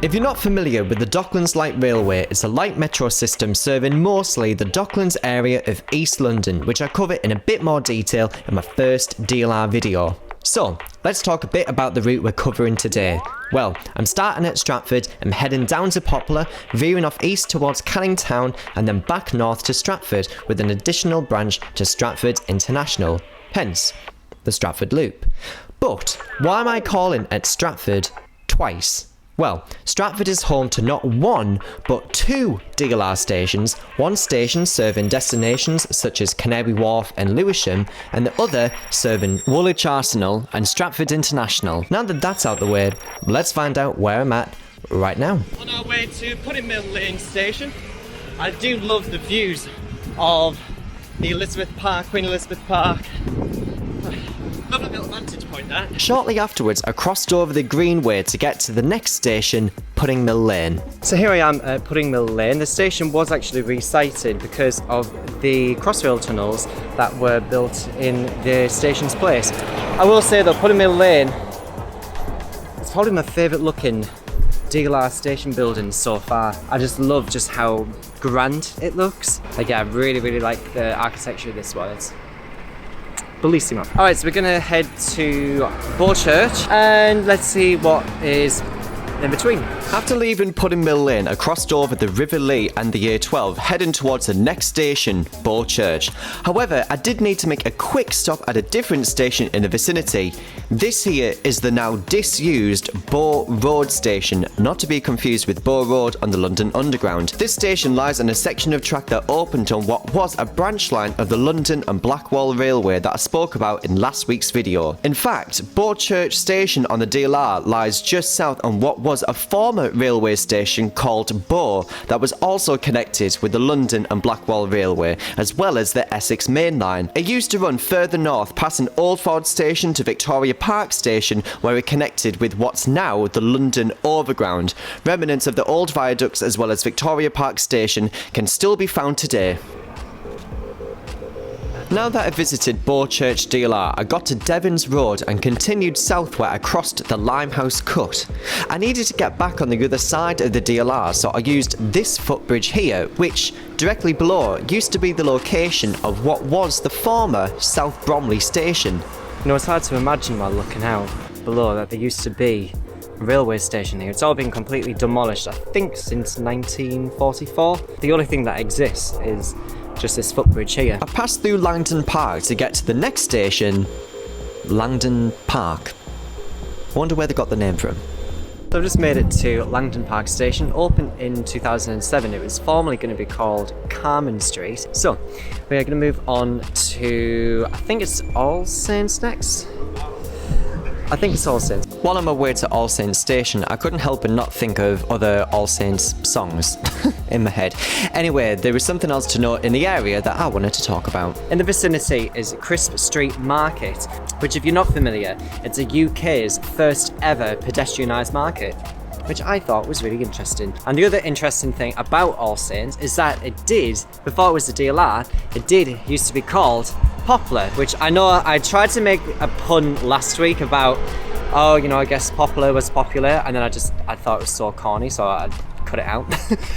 If you're not familiar with the Docklands Light Railway, it's a light metro system serving mostly the Docklands area of East London, which I cover in a bit more detail in my first DLR video. So, let's talk a bit about the route we're covering today. Well, I'm starting at Stratford and heading down to Poplar, veering off east towards Canning Town and then back north to Stratford with an additional branch to Stratford International, hence the Stratford Loop. But why am I calling at Stratford twice? Well, Stratford is home to not one, but two DLR stations, one station serving destinations such as Canary Wharf and Lewisham, and the other serving Woolwich Arsenal and Stratford International. Now that that's out the way, let's find out where I'm at right now. On our way to Pudding Mill Lane station. I do love the views of the Elizabeth Park, Queen Elizabeth Park. Lovely little vantage point there. Shortly afterwards, I crossed over the Greenway to get to the next station, Pudding Mill Lane. So here I am at Pudding Mill Lane. The station was actually resited because of the Crossrail tunnels that were built in the station's place. I will say though, Pudding Mill Lane is probably my favourite looking DLR station building so far. I just love just how grand it looks. Like, yeah, I really like the architecture of this one. It's bellissimo. Alright, so we're gonna head to Boar Church and let's see what is in between. After leaving Pudding Mill Lane, I crossed over the River Lee and the A12, heading towards the next station, Boar Church. However, I did need to make a quick stop at a different station in the vicinity. This here is the now disused Boar Road station, not to be confused with Boar Road on the London Underground. This station lies on a section of track that opened on what was a branch line of the London and Blackwall Railway that I spoke about in last week's video. In fact, Boar Church station on the DLR lies just south on what was a former railway station called Boar that was also connected with the London and Blackwall Railway, as well as the Essex Main Line. It used to run further north past an Old Ford station to Victoria Park station, where it connected with what's now the London Overground. Remnants of the old viaducts as well as Victoria Park station can still be found today. Now that I visited Boar Church DLR, I got to Devons Road and continued south where I crossed the Limehouse Cut. I needed to get back on the other side of the DLR, so I used this footbridge here, which, directly below, used to be the location of what was the former South Bromley station. You know, it's hard to imagine while looking out below that there used to be a railway station here. It's all been completely demolished, I think, since 1944. The only thing that exists is just this footbridge here. I passed through Langdon Park to get to the next station, Langdon Park. Wonder where they got the name from. So I've just made it to Langdon Park Station, opened in 2007. It was formerly going to be called Carmen Street. So we are going to move on to, I think it's All Saints next? I think it's All Saints. While on my way to All Saints Station, I couldn't help but not think of other All Saints songs in my head. Anyway, there was something else to note in the area that I wanted to talk about. In the vicinity is Crisp Street Market, which, if you're not familiar, it's the UK's first ever pedestrianised market, which I thought was really interesting. And the other interesting thing about All Saints is that it did, before it was the DLR, it did used to be called POPLAR, which I know I tried to make a pun last week about, oh, you know, I guess Poplar was popular, and then I thought it was so corny, so I cut it out.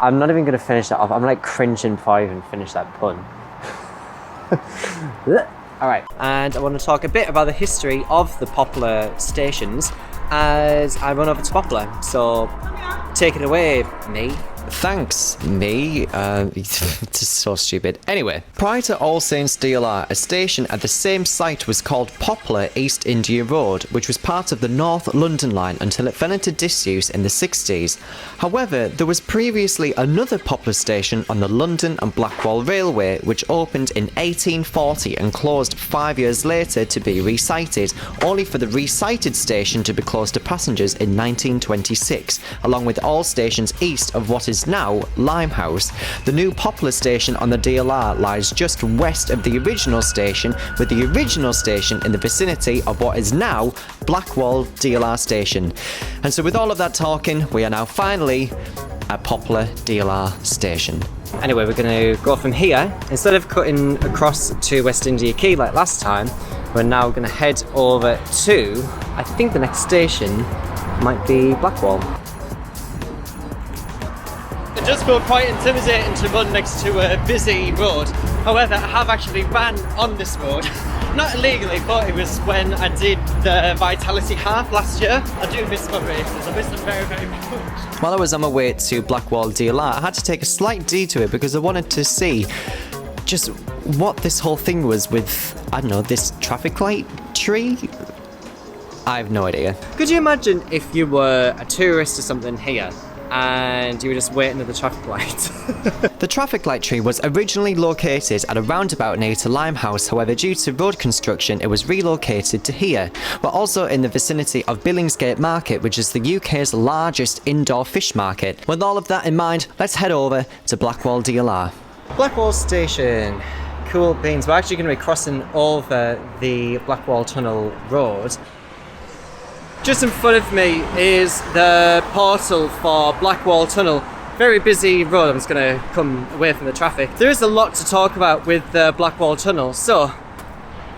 I'm not even going to finish that off. I'm like cringing before I even finish that pun. Alright, and I want to talk a bit about the history of the Poplar stations as I run over to Poplar. So take it away, me. Thanks, me. It's so stupid. Anyway, prior to All Saints DLR, a station at the same site was called Poplar East India Road, which was part of the North London line until it fell into disuse in the 60s. However, there was previously another Poplar station on the London and Blackwall Railway, which opened in 1840 and closed 5 years later to be resited, only for the resited station to be closed to passengers in 1926, along with all stations east of what is now Limehouse. The new Poplar station on the DLR lies just west of the original station, with the original station in the vicinity of what is now Blackwall DLR station. And so with all of that talking, we are now finally at Poplar DLR station. Anyway, we're going to go from here. Instead of cutting across to West India Quay like last time, we're now going to head over to, I think the next station might be Blackwall. It does feel quite intimidating to run next to a busy road. However, I have actually ran on this road. Not illegally, but it was when I did the Vitality Half last year. I do miss my races. I miss them very, very much. While I was on my way to Blackwall DLR, I had to take a slight detour because I wanted to see just what this whole thing was with, I don't know, this traffic light tree? I have no idea. Could you imagine if you were a tourist or something here and you were just waiting at the traffic light? The traffic light tree was originally located at a roundabout near to Limehouse, however due to road construction it was relocated to here. We're also in the vicinity of Billingsgate Market, which is the UK's largest indoor fish market. With all of that in mind, let's head over to Blackwall DLR. Blackwall Station. Cool beans. We're actually going to be crossing over the Blackwall Tunnel Road. Just in front of me is the portal for Blackwall Tunnel. Very busy road. I'm just going to come away from the traffic. There is a lot to talk about with the Blackwall Tunnel, so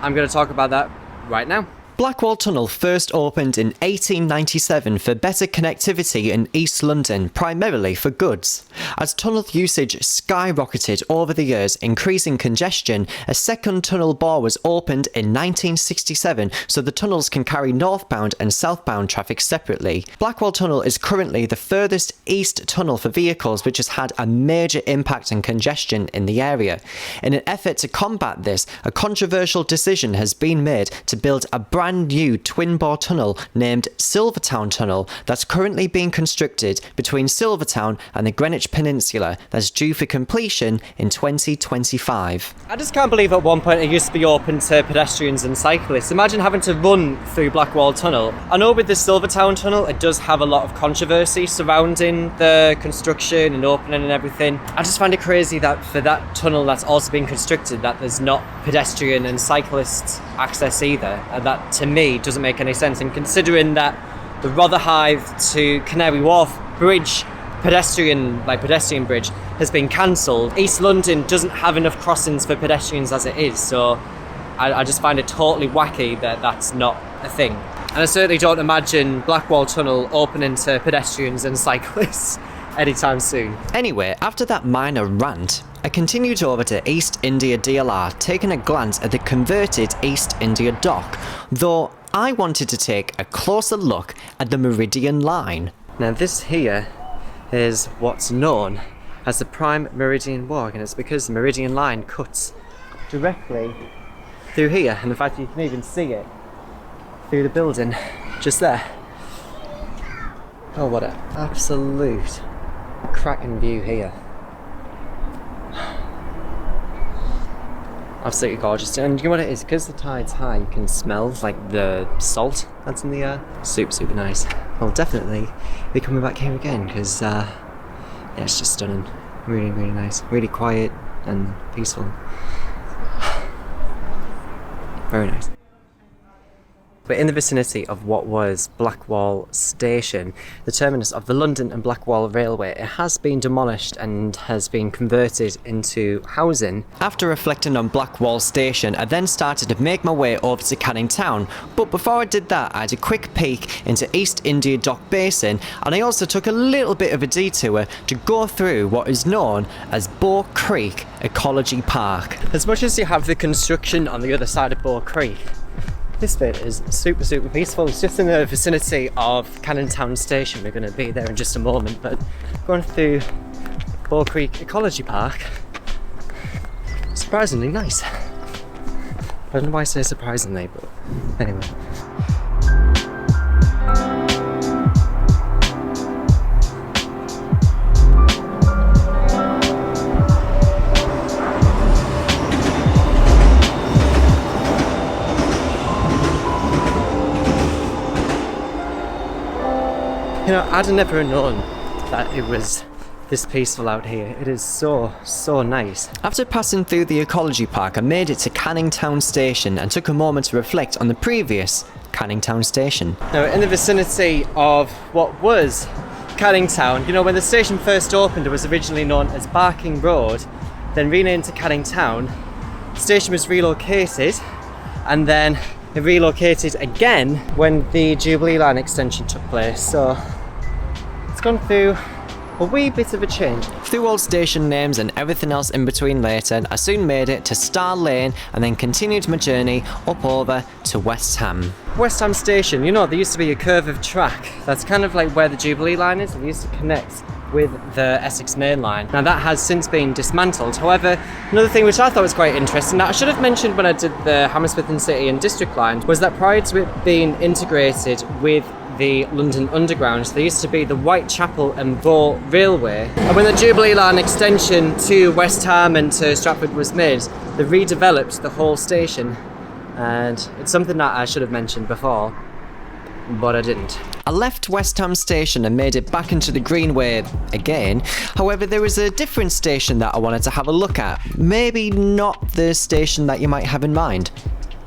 I'm going to talk about that right now. Blackwall Tunnel first opened in 1897 for better connectivity in East London, primarily for goods. As tunnel usage skyrocketed over the years, increasing congestion, a second tunnel bore was opened in 1967 so the tunnels can carry northbound and southbound traffic separately. Blackwall Tunnel is currently the furthest east tunnel for vehicles, which has had a major impact on congestion in the area. In an effort to combat this, a controversial decision has been made to build a brand new twin-bore tunnel named Silvertown Tunnel that's currently being constructed between Silvertown and the Greenwich Peninsula that's due for completion in 2025. I just can't believe at one point it used to be open to pedestrians and cyclists. Imagine having to run through Blackwall Tunnel. I know with the Silvertown Tunnel it does have a lot of controversy surrounding the construction and opening and everything. I just find it crazy that for that tunnel that's also being constructed that there's not pedestrian and cyclist access either, and that to me doesn't make any sense. And considering that the Rotherhithe to Canary Wharf bridge, pedestrian bridge, has been cancelled, East London doesn't have enough crossings for pedestrians as it is, so I just find it totally wacky that that's not a thing. And I certainly don't imagine Blackwall Tunnel opening to pedestrians and cyclists anytime soon. Anyway, after that minor rant, I continued over to East India DLR, taking a glance at the converted East India dock, though I wanted to take a closer look at the Meridian Line. Now this here is what's known as the Prime Meridian Walk, and it's because the Meridian Line cuts directly through here, and in fact you can even see it through the building just there. Oh, what an absolute cracking view here. Absolutely gorgeous. And you know what it is? Because the tide's high, you can smell like the salt that's in the air. Super, super nice. I'll definitely be coming back here again because yeah, it's just stunning. Really, really nice. Really quiet and peaceful. Very nice. We're in the vicinity of what was Blackwall Station, the terminus of the London and Blackwall Railway. It has been demolished and has been converted into housing. After reflecting on Blackwall Station, I then started to make my way over to Canning Town, but before I did that I had a quick peek into East India Dock Basin, and I also took a little bit of a detour to go through what is known as Boar Creek Ecology Park. As much as you have the construction on the other side of Boar Creek, this bit is super, super peaceful. It's just in the vicinity of Canning Town Station. We're going to be there in just a moment, but going through Boar Creek Ecology Park, surprisingly nice. I don't know why I say surprisingly, but anyway. You know, I'd never known that it was this peaceful out here. It is so, so nice. After passing through the Ecology Park, I made it to Canning Town Station and took a moment to reflect on the previous Canning Town Station. Now, in the vicinity of what was Canning Town, you know, when the station first opened, it was originally known as Barking Road, then renamed to Canning Town. The station was relocated, and then it relocated again when the Jubilee Line extension took place. So it's gone through a wee bit of a change. Through all station names and everything else in between later, I soon made it to Star Lane and then continued my journey up over to West Ham. West Ham Station, you know, there used to be a curve of track. That's kind of like where the Jubilee line is. It used to connect with the Essex Main Line. Now that has since been dismantled. However, another thing which I thought was quite interesting, that I should have mentioned when I did the Hammersmith and City and District line, was that prior to it being integrated with the London Underground, there used to be the Whitechapel and Boar Railway. And when the Jubilee line extension to West Ham and to Stratford was made, they redeveloped the whole station. And it's something that I should have mentioned before, but I didn't. I left West Ham Station and made it back into the Greenway again. However, there was a different station that I wanted to have a look at. Maybe not the station that you might have in mind.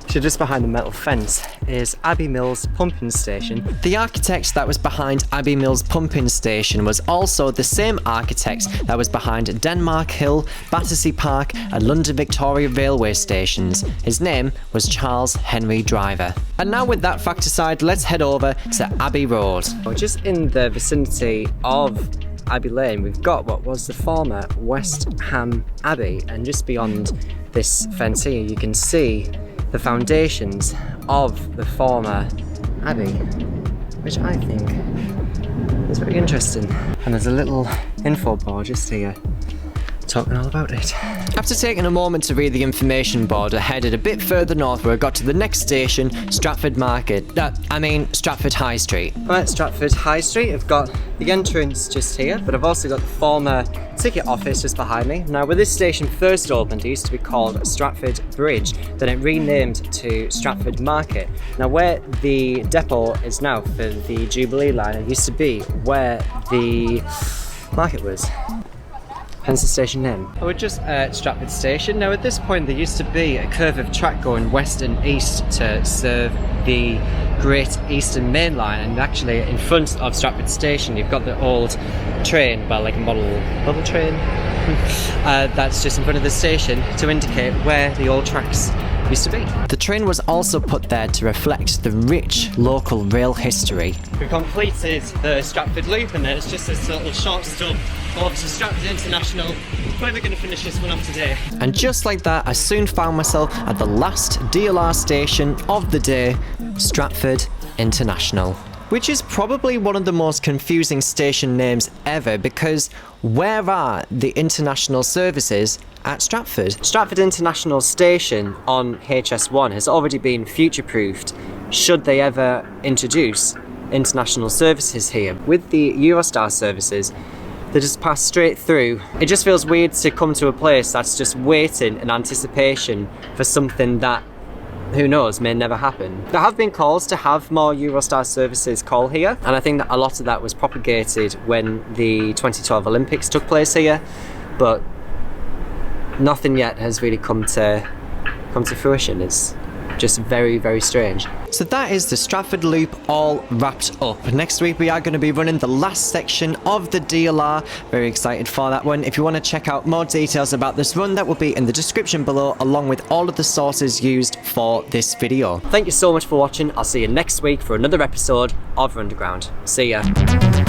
So just behind the metal fence is Abbey Mills Pumping Station. The architect that was behind Abbey Mills Pumping Station was also the same architect that was behind Denmark Hill, Battersea Park and London Victoria Railway stations. His name was Charles Henry Driver. And now with that fact aside, let's head over to Abbey Road. Just in the vicinity of Abbey Lane, we've got what was the former West Ham Abbey, and just beyond this fence here you can see the foundations of the former abbey, which I think is very interesting. And there's a little info board just here talking all about it. After taking a moment to read the information board, I headed a bit further north where I got to the next station, Stratford Market. Stratford High Street. I'm at Stratford High Street. I've got the entrance just here, but I've also got the former ticket office just behind me. Now, when this station first opened, it used to be called Stratford Bridge, then it renamed to Stratford Market. Now, where the depot is now for the Jubilee line, it used to be where the market was. Hence the station name. We're just at Stratford Station. Now at this point there used to be a curve of track going west and east to serve the Great Eastern Main Line, and actually in front of Stratford Station you've got the old train, well, like a model train, that's just in front of the station to indicate where the old tracks used to be. The train was also put there to reflect the rich local rail history. We completed the Stratford Loop and there's just this little short stop over to Stratford International. We're going to finish this one off today. And just like that, I soon found myself at the last DLR station of the day, Stratford International. Which is probably one of the most confusing station names ever, because where are the international services at Stratford? Stratford International Station on HS1 has already been future-proofed should they ever introduce international services here. With the Eurostar services, they just pass straight through. It just feels weird to come to a place that's just waiting in anticipation for something that, who knows, may never happen. There have been calls to have more Eurostar services call here, and I think that a lot of that was propagated when the 2012 Olympics took place here, but nothing yet has really come to fruition. It's just very, very strange. So that is the Stratford Loop all wrapped up. Next week we are going to be running the last section of the DLR. Very excited for that one. If you want to check out more details about this run, that will be in the description below, along with all of the sources used for this video. Thank you so much for watching. I'll see you next week for another episode of Runderground. See ya.